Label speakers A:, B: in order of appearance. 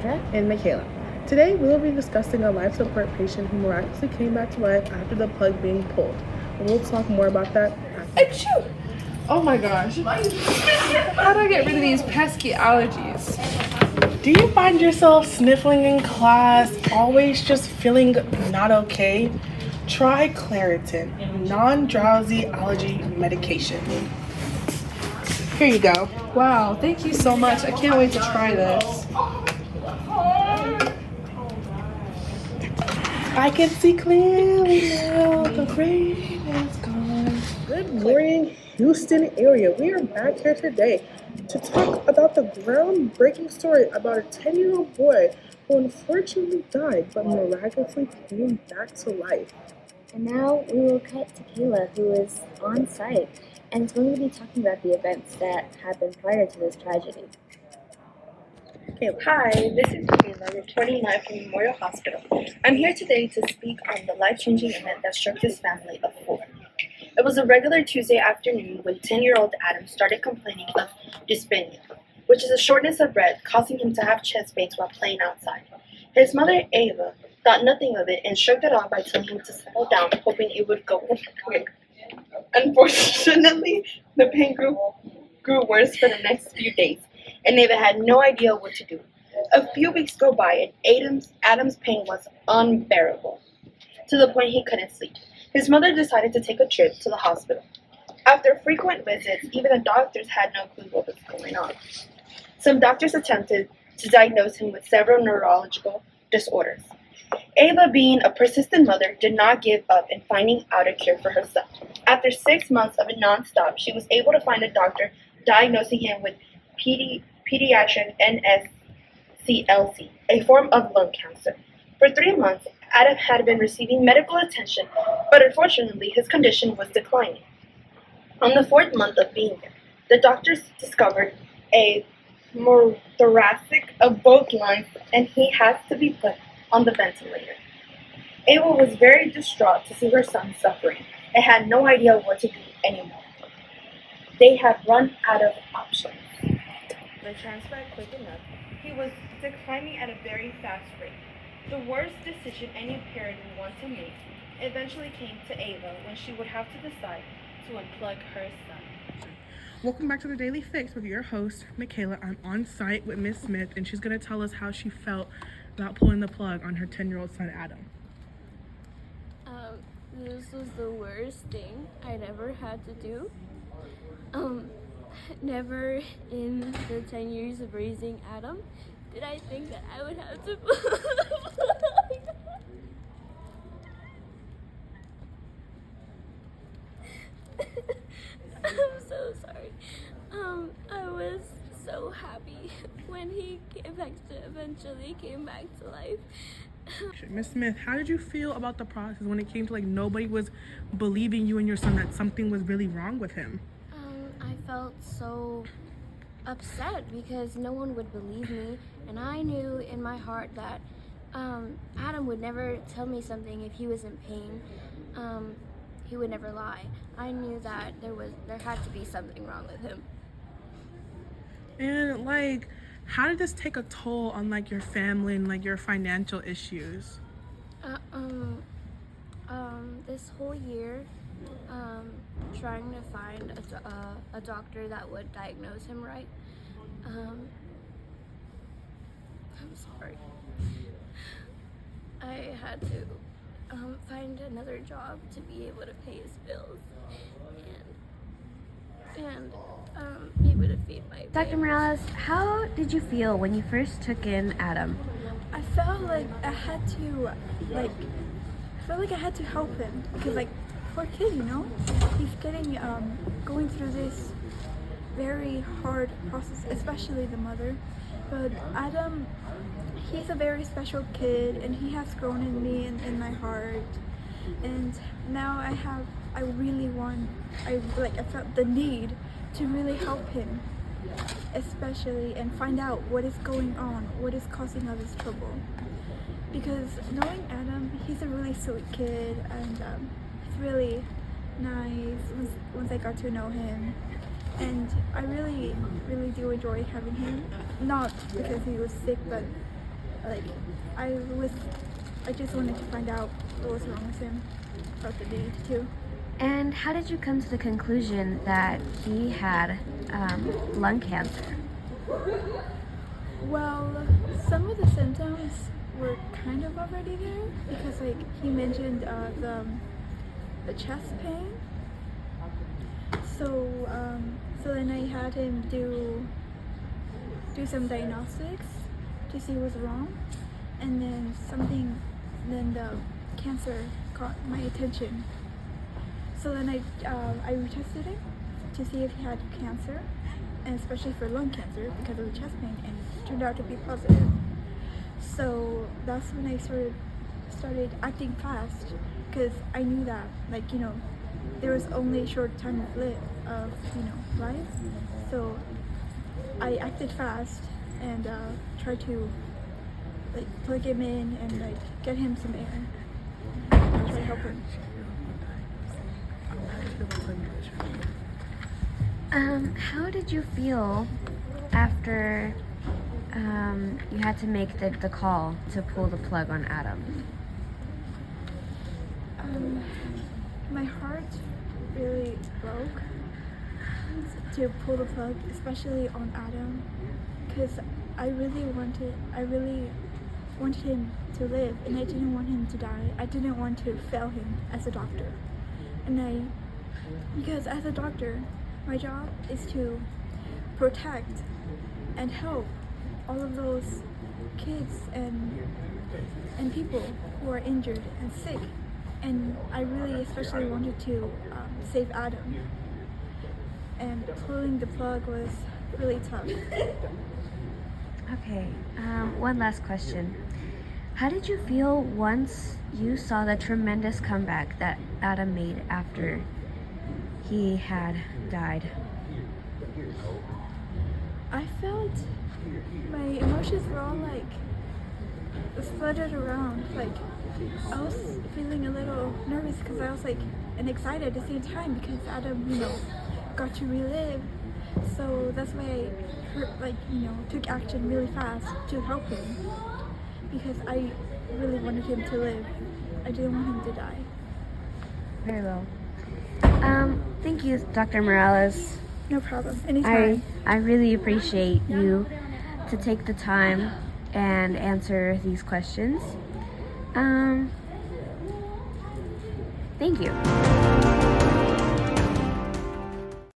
A: Rebecca and Michaela. Today we will be discussing a life support patient who miraculously came back to life after the plug being pulled. And we'll talk more about that after.
B: Achoo! Oh my gosh. How do I get rid of these pesky allergies?
A: Do you find yourself sniffling in class, always just feeling not okay? Try Claritin, non-drowsy allergy medication. Here you go.
B: Wow, thank you so much. I can't wait to try this.
A: I can see clearly now, the rain is gone. Good morning, Houston area. We are back here today to talk about the groundbreaking story about a 10-year-old boy who unfortunately died but miraculously came back to life.
C: And now we will cut to Kayla, who is on site and is going to be talking about the events that happened prior to this tragedy.
A: Kayla.
D: Hi, this is Kayla reporting live from Memorial Hospital. I'm here today to speak on the life-changing event that struck this family of 4. It was a regular Tuesday afternoon when 10-year-old Adam started complaining of dyspnea, which is a shortness of breath causing him to have chest pains while playing outside. His mother, Ava, thought nothing of it and shrugged it off by telling him to settle down, hoping it would go away. Unfortunately, the pain grew worse for the next few days, and Ava had no idea what to do. A few weeks go by, and Adam's pain was unbearable, to the point he couldn't sleep. His mother decided to take a trip to the hospital. After frequent visits, even the doctors had no clue what was going on. Some doctors attempted to diagnose him with several neurological disorders. Ava, being a persistent mother, did not give up in finding out a cure for her son. After 6 months of it nonstop, she was able to find a doctor diagnosing him with pediatric NSCLC, a form of lung cancer. For 3 months, Adam had been receiving medical attention, but unfortunately his condition was declining. On the 4th month of being there, the doctors discovered a thoracic of both lungs, and he has to be put on the ventilator. Ava was very distraught to see her son suffering and had no idea what to do anymore. They had run out of options. The transplant quick enough, he was declining at a very fast rate. The worst decision any parent would want to make eventually came to Ava when she would have to decide to unplug her son.
A: Welcome back to the Daily Fix with your host, Michaela. I'm on site with Miss Smith, and she's going to tell us how she felt about pulling the plug on her 10-year-old son, Adam.
E: This was the worst thing I'd ever had to do. Never in the 10 years of raising Adam did I think that I would have to I'm so sorry. I was so happy when he eventually came back to life.
A: Miss Smith, how did you feel about the process when it came to nobody was believing you and your son that something was really wrong with him?
E: I felt so upset because no one would believe me, and I knew in my heart that Adam would never tell me something if he was in pain. He would never lie. I knew that there had to be something wrong with him.
A: And how did this take a toll on your family and your financial issues?
E: This whole year, trying to find a doctor that would diagnose him right. I'm sorry. I had to find another job to be able to pay his bills and be able to feed my
F: Dr.
E: family.
F: Morales, how did you feel when you first took in Adam?
G: I felt like I had to help him because poor kid, he's getting going through this very hard process, especially the mother. But Adam, he's a very special kid, and he has grown in me and in my heart. And now I felt the need to really help him, especially, and find out what is going on, what is causing all this trouble. Because knowing Adam, he's a really sweet kid, and he's really nice once I got to know him. And I really, really do enjoy having him. Not because he was sick, but like I just wanted to find out what was wrong with him about the deed too.
F: And how did you come to the conclusion that he had lung cancer?
G: Well, some of the symptoms were kind of already there because like he mentioned the chest pain. So then I had him do some diagnostics to see what's wrong, and then the cancer caught my attention. So then I retested him to see if he had cancer, and especially for lung cancer because of the chest pain, and it turned out to be positive. So that's when I started acting fast because I knew that there was only a short time of life. So I acted fast and tried to plug him in and get him some air. Try to help him.
F: How did you feel after you had to make the call to pull the plug on Adam?
G: My heart really broke to pull the plug, especially on Adam, because I really wanted him to live, and I didn't want him to die. I didn't want to fail him as a doctor, because as a doctor, my job is to protect and help all of those kids and people who are injured and sick. And I really especially wanted to save Adam. And pulling the plug was really tough.
F: Okay, one last question. How did you feel once you saw the tremendous comeback that Adam made after he had died?
G: I felt my emotions were all flooded around. I was feeling a little nervous because I was and excited at the same time because Adam, got to relive. So that's why I took action really fast to help him because I really wanted him to live. I didn't want him to die.
F: Very well. Thank you, Dr. Morales.
G: No problem. Anytime.
F: I really appreciate you to take the time and answer these questions. Thank you.